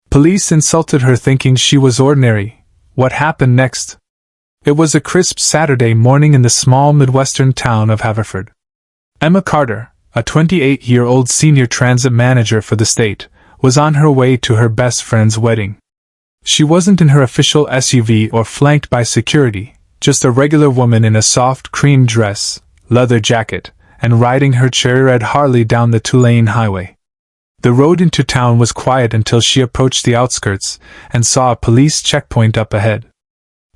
Police insulted her thinking she was ordinary. What happened next? It was a crisp Saturday morning in the small Midwestern town of Haverford. Emma Carter, a 28-year-old senior transit manager for the state, was on her way to her best friend's wedding. She wasn't in her official SUV or flanked by security, just a regular woman in a soft cream dress, leather jacket, and riding her cherry-red Harley down the two-lane highway. The road into town was quiet until she approached the outskirts and saw a police checkpoint up ahead.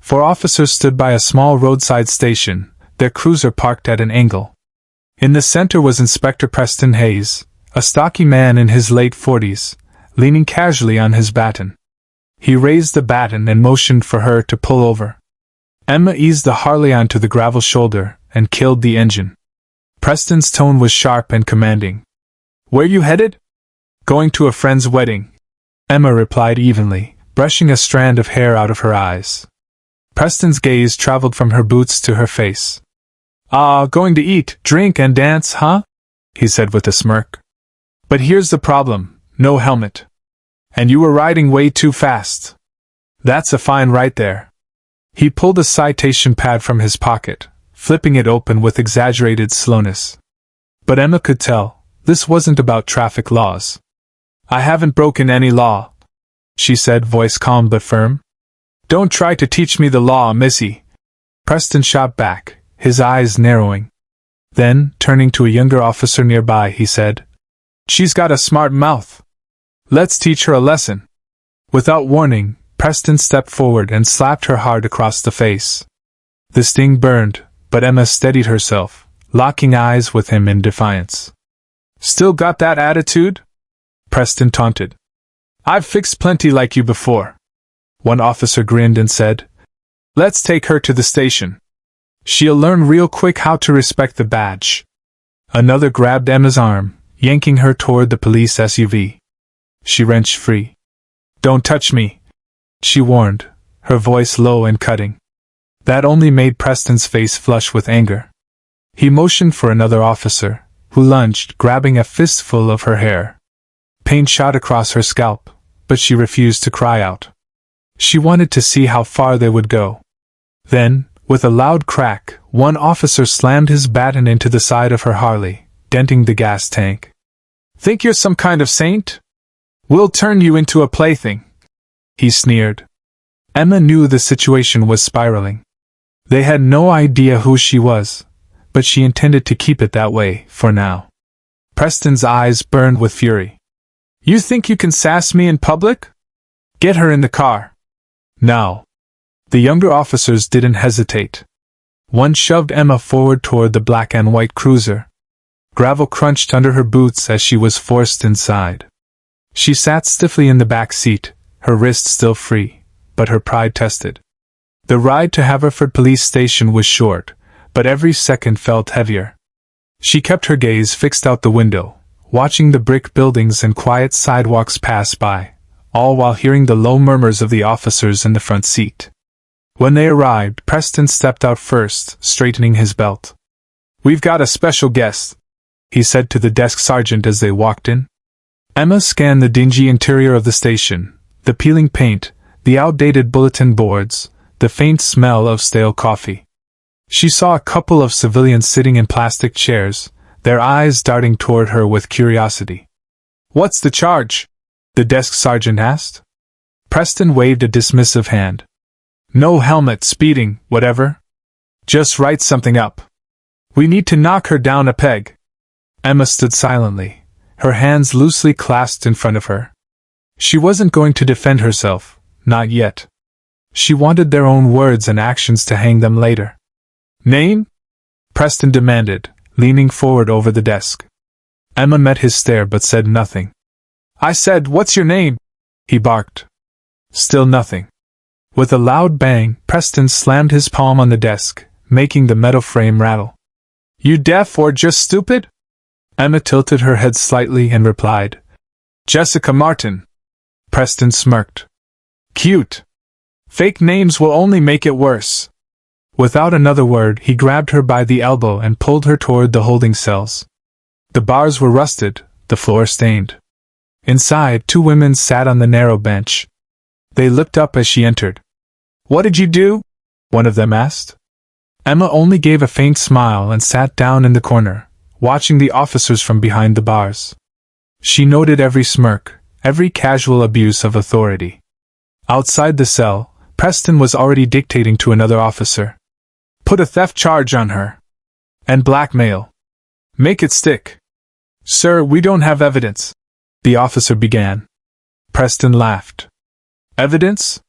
4 officers stood by a small roadside station, their cruiser parked at an angle. In the center was Inspector Preston Hayes, a stocky man in his late 40s, leaning casually on his baton. He raised the baton and motioned for her to pull over. Emma eased the Harley onto the gravel shoulder and killed the engine. Preston's tone was sharp and commanding. "Where you headed?" "Going to a friend's wedding," Emma replied evenly, brushing a strand of hair out of her eyes. Preston's gaze traveled from her boots to her face. Going to eat, drink, and dance, huh?" he said with a smirk. "But here's the problem, no helmet. And you were riding way too fast. That's a fine right there." He pulled a citation pad from his pocket, flipping it open with exaggerated slowness. But Emma could tell, this wasn't about traffic laws. "I haven't broken any law," she said, voice calm but firm. "Don't try to teach me the law, missy," Preston shot back, his eyes narrowing. Then, turning to a younger officer nearby, he said, "She's got a smart mouth. Let's teach her a lesson." Without warning, Preston stepped forward and slapped her hard across the face. The sting burned, but Emma steadied herself, locking eyes with him in defiance. "Still got that attitude?" Preston taunted. "I've fixed plenty like you before." One officer grinned and said, "Let's take her to the station. She'll learn real quick how to respect the badge." Another grabbed Emma's arm, yanking her toward the police SUV. She wrenched free. "Don't touch me," she warned, her voice low and cutting. That only made Preston's face flush with anger. He motioned for another officer, who lunged, grabbing a fistful of her hair. Pain shot across her scalp, but she refused to cry out. She wanted to see how far they would go. Then, with a loud crack, one officer slammed his baton into the side of her Harley, denting the gas tank. "Think you're some kind of saint? We'll turn you into a plaything," he sneered. Emma knew the situation was spiraling. They had no idea who she was, but she intended to keep it that way, for now. Preston's eyes burned with fury. "You think you can sass me in public? Get her in the car. Now." The younger officers didn't hesitate. One shoved Emma forward toward the black and white cruiser. Gravel crunched under her boots as she was forced inside. She sat stiffly in the back seat, her wrist still free, but her pride tested. The ride to Haverford Police Station was short, but every second felt heavier. She kept her gaze fixed out the window, watching the brick buildings and quiet sidewalks pass by, all while hearing the low murmurs of the officers in the front seat. When they arrived, Preston stepped out first, straightening his belt. "We've got a special guest," he said to the desk sergeant as they walked in. Emma scanned the dingy interior of the station, the peeling paint, the outdated bulletin boards, the faint smell of stale coffee. She saw a couple of civilians sitting in plastic chairs, their eyes darting toward her with curiosity. "What's the charge?" the desk sergeant asked. Preston waved a dismissive hand. "No helmet, speeding, whatever. Just write something up. We need to knock her down a peg." Emma stood silently, her hands loosely clasped in front of her. She wasn't going to defend herself, not yet. She wanted their own words and actions to hang them later. "Name?" Preston demanded, leaning forward over the desk. Emma met his stare but said nothing. "I said, what's your name?" he barked. Still nothing. With a loud bang, Preston slammed his palm on the desk, making the metal frame rattle. "You deaf or just stupid?" Emma tilted her head slightly and replied, "Jessica Martin." Preston smirked. "Cute. Fake names will only make it worse." Without another word, he grabbed her by the elbow and pulled her toward the holding cells. The bars were rusted, the floor stained. Inside, two women sat on the narrow bench. They looked up as she entered. "What did you do?" one of them asked. Emma only gave a faint smile and sat down in the corner, watching the officers from behind the bars. She noted every smirk, every casual abuse of authority. Outside the cell, Preston was already dictating to another officer. "Put a theft charge on her. And blackmail. Make it stick." "Sir, we don't have evidence," the officer began. Preston laughed. "Evidence?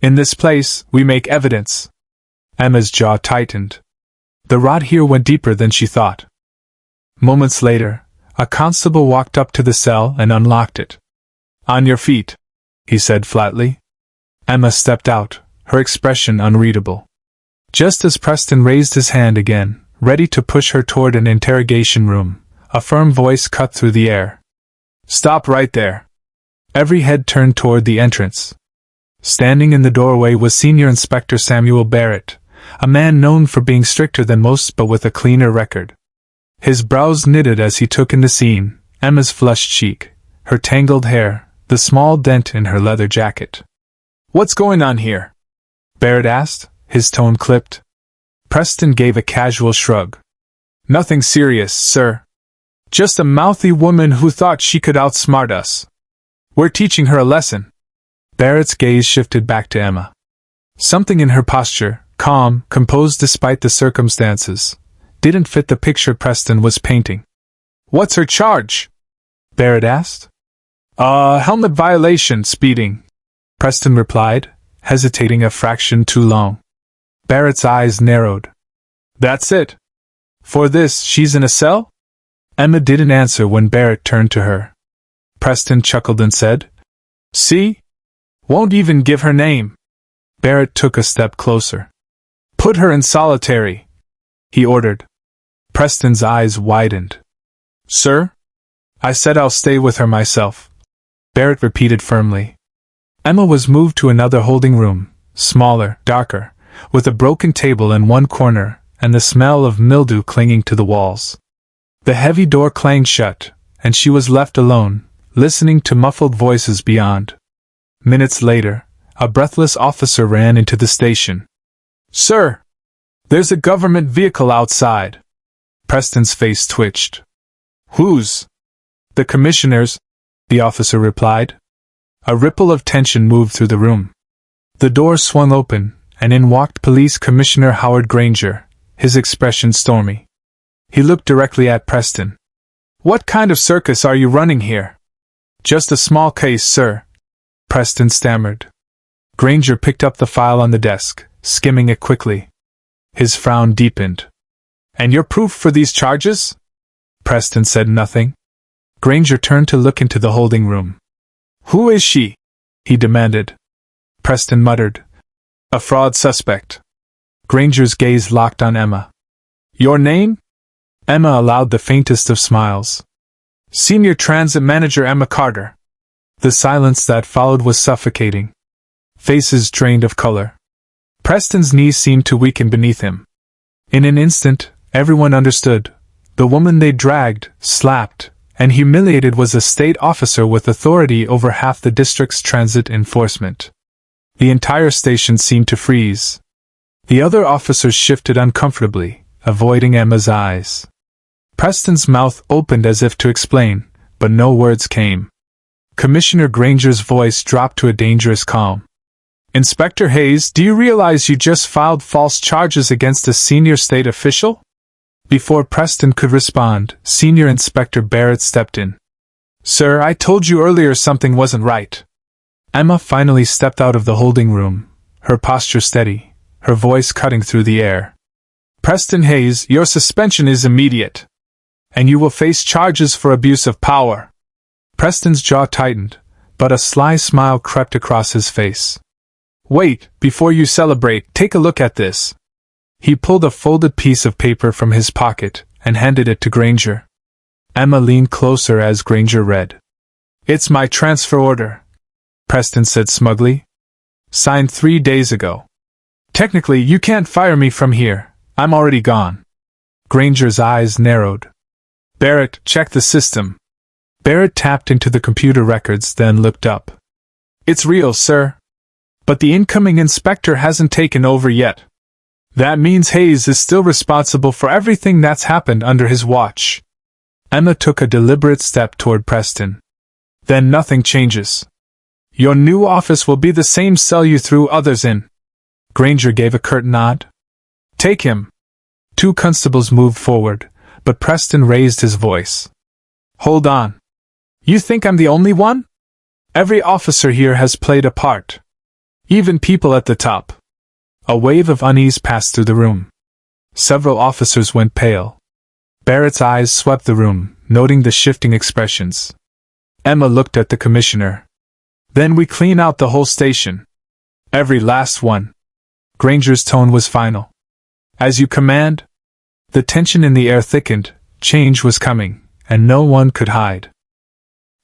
In this place, we make evidence." Emma's jaw tightened. The rot here went deeper than she thought. Moments later, a constable walked up to the cell and unlocked it. "On your feet," he said flatly. Emma stepped out, her expression unreadable. Just as Preston raised his hand again, ready to push her toward an interrogation room, a firm voice cut through the air. "Stop right there." Every head turned toward the entrance. Standing in the doorway was Senior Inspector Samuel Barrett, a man known for being stricter than most but with a cleaner record. His brows knitted as he took in the scene, Emma's flushed cheek, her tangled hair, the small dent in her leather jacket. "What's going on here?" Barrett asked, his tone clipped. Preston gave a casual shrug. "Nothing serious, sir. Just a mouthy woman who thought she could outsmart us. We're teaching her a lesson." Barrett's gaze shifted back to Emma. Something in her posture, calm, composed despite the circumstances, didn't fit the picture Preston was painting. "What's her charge?" Barrett asked. Helmet violation, speeding," Preston replied, hesitating a fraction too long. Barrett's eyes narrowed. "That's it? For this, she's in a cell?" Emma didn't answer when Barrett turned to her. Preston chuckled and said, "See? Won't even give her name." Barrett took a step closer. "Put her in solitary," he ordered. Preston's eyes widened. "Sir? I said I'll stay with her myself," Barrett repeated firmly. Emma was moved to another holding room, smaller, darker, with a broken table in one corner and the smell of mildew clinging to the walls. The heavy door clanged shut, and she was left alone, listening to muffled voices beyond. Minutes later, a breathless officer ran into the station. "Sir! There's a government vehicle outside." Preston's face twitched. "Whose?" "The commissioner's," the officer replied. A ripple of tension moved through the room. The door swung open, and in walked Police Commissioner Howard Granger, his expression stormy. He looked directly at Preston. "What kind of circus are you running here?" "Just a small case, sir," Preston stammered. Granger picked up the file on the desk, skimming it quickly. His frown deepened. "And your proof for these charges?" Preston said nothing. Granger turned to look into the holding room. "Who is she?" he demanded. Preston muttered. "A fraud suspect." Granger's gaze locked on Emma. "Your name?" Emma allowed the faintest of smiles. "Senior Transit Manager Emma Carter." The silence that followed was suffocating. Faces drained of color. Preston's knees seemed to weaken beneath him. In an instant, everyone understood. The woman they dragged, slapped, and humiliated was a state officer with authority over half the district's transit enforcement. The entire station seemed to freeze. The other officers shifted uncomfortably, avoiding Emma's eyes. Preston's mouth opened as if to explain, but no words came. Commissioner Granger's voice dropped to a dangerous calm. "Inspector Hayes, do you realize you just filed false charges against a senior state official?" Before Preston could respond, Senior Inspector Barrett stepped in. "Sir, I told you earlier something wasn't right." Emma finally stepped out of the holding room, her posture steady, her voice cutting through the air. "Preston Hayes, your suspension is immediate. And you will face charges for abuse of power." Preston's jaw tightened, but a sly smile crept across his face. "Wait, before you celebrate, take a look at this." He pulled a folded piece of paper from his pocket and handed it to Granger. Emma leaned closer as Granger read. "It's my transfer order," Preston said smugly. "Signed 3 days ago. Technically, you can't fire me from here. I'm already gone." Granger's eyes narrowed. "Barrett, check the system." Barrett tapped into the computer records, then looked up. It's real, sir. But the incoming inspector hasn't taken over yet. That means Hayes is still responsible for everything that's happened under his watch. Emma took a deliberate step toward Preston. Then nothing changes. Your new office will be the same cell you threw others in. Granger gave a curt nod. Take him. 2 constables moved forward, but Preston raised his voice. Hold on. You think I'm the only one? Every officer here has played a part. Even people at the top. A wave of unease passed through the room. Several officers went pale. Barrett's eyes swept the room, noting the shifting expressions. Emma looked at the commissioner. Then we clean out the whole station. Every last one. Granger's tone was final. As you command. The tension in the air thickened, change was coming, and no one could hide.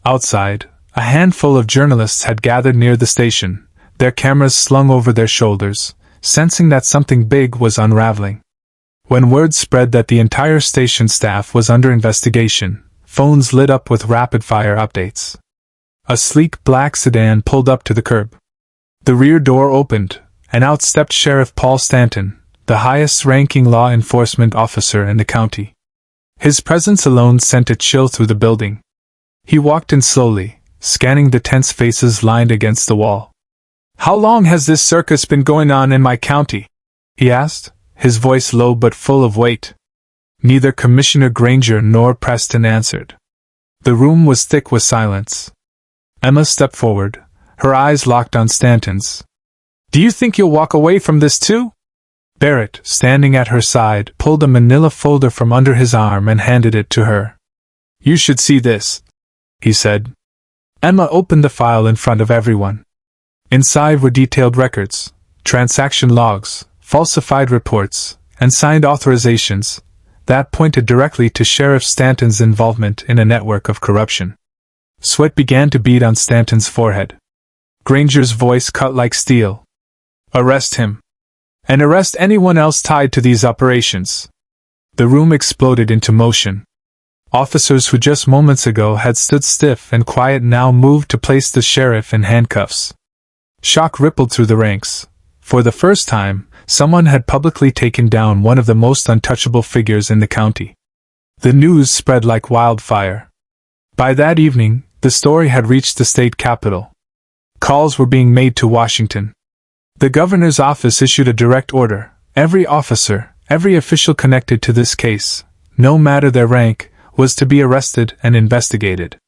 Outside, a handful of journalists had gathered near the station, their cameras slung over their shoulders, sensing that something big was unraveling. When word spread that the entire station staff was under investigation, phones lit up with rapid-fire updates. A sleek black sedan pulled up to the curb. The rear door opened, and out stepped Sheriff Paul Stanton, the highest-ranking law enforcement officer in the county. His presence alone sent a chill through the building. He walked in slowly, scanning the tense faces lined against the wall. How long has this circus been going on in my county? He asked, his voice low but full of weight. Neither Commissioner Granger nor Preston answered. The room was thick with silence. Emma stepped forward, her eyes locked on Stanton's. Do you think you'll walk away from this too? Barrett, standing at her side, pulled a manila folder from under his arm and handed it to her. You should see this, he said. Emma opened the file in front of everyone. Inside were detailed records, transaction logs, falsified reports, and signed authorizations that pointed directly to Sheriff Stanton's involvement in a network of corruption. Sweat began to bead on Stanton's forehead. Granger's voice cut like steel. Arrest him. And arrest anyone else tied to these operations. The room exploded into motion. Officers who just moments ago had stood stiff and quiet now moved to place the sheriff in handcuffs. Shock rippled through the ranks. For the first time, someone had publicly taken down one of the most untouchable figures in the county. The news spread like wildfire. By that evening, the story had reached the state capitol. Calls were being made to Washington. The governor's office issued a direct order. Every officer, every official connected to this case, no matter their rank, was to be arrested and investigated.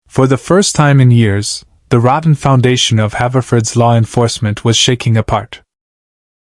For the first time in years, the rotten foundation of Haverford's law enforcement was shaking apart.